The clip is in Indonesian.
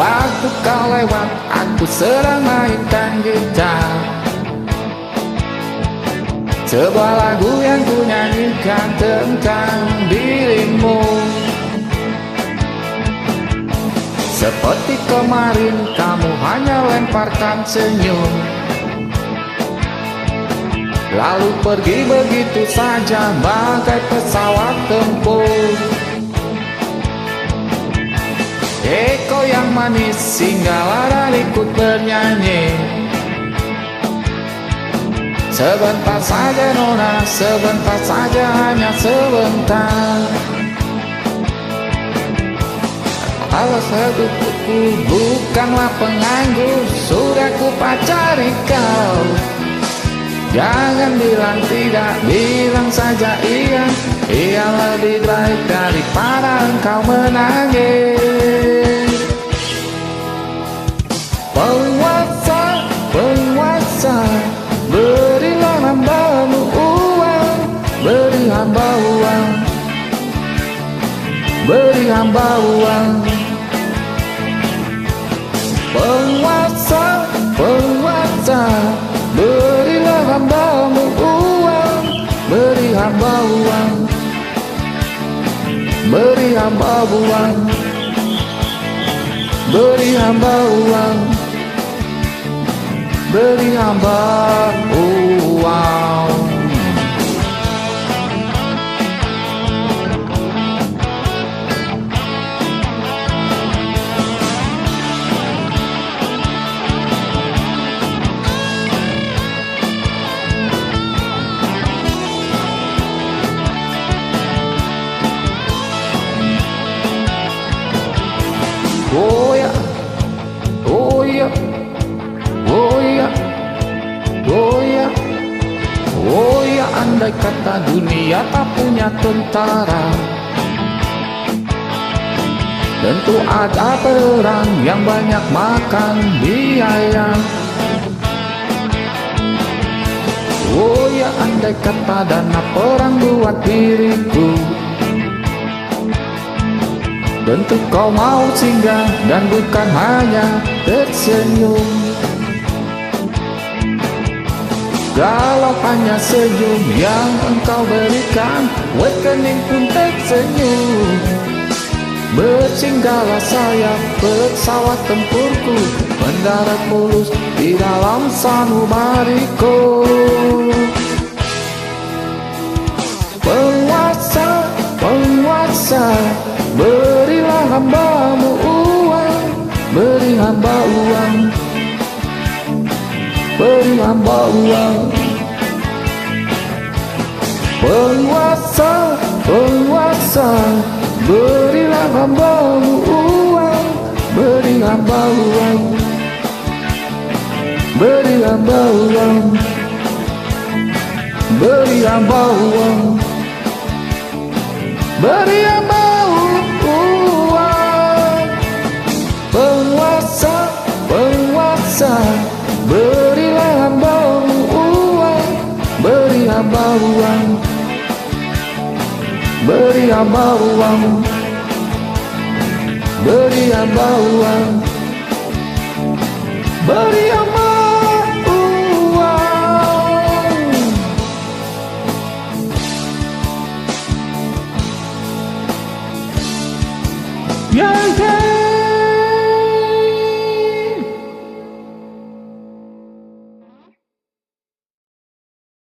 Waktu kau lewat, aku sedang mainkan gitar. Sebuah lagu yang ku nyanyikan tentang dirimu. Seperti kemarin, kamu hanya lemparkan senyum, lalu pergi begitu saja bagai pesawat tempur. Kau yang manis, singgahlah dan ikut bernyanyi. Sebentar saja nona, sebentar saja, hanya sebentar. Alas hidupku bukanlah penganggur, sudah ku pacari kau. Jangan bilang tidak, bilang saja iya. Iya lebih baik daripada engkau menangis. Penguasa, penguasa, berilah hambamu uang. Beri hamba uang, beri hamba uang. Penguasa, penguasa, berilah hambamu uang. Beri hamba uang, beri hamba uang, beri hamba uang, beri hamba uang. Oh ya, oh ya, oh ya, oh ya, oh ya. Andai kata dunia tak punya tentara, tentu ada perang yang banyak makan biaya. Oh ya, andai kata dana perang buat diriku, tentu kau mau singgah dan bukan hanya tersenyum. Kalau hanya senyum yang engkau berikan, rekening pun tersenyum. Bersinggahlah sayap pesawat tempurku, mendarat mulus di dalam sanubariku. Penguasa, penguasa, berilah hambamu uang. Beri hamba uang, beri hamba uang. Penguasa, penguasa, berilah hambamu uang. Beri hamba uang, beri hamba uang, beri hamba uang, beri hamba uang. Penguasa, penguasa, berilah hambamu uang. Beri hamba uang, beri hamba uang, beri hamba uang, beri hamba uang. Ya.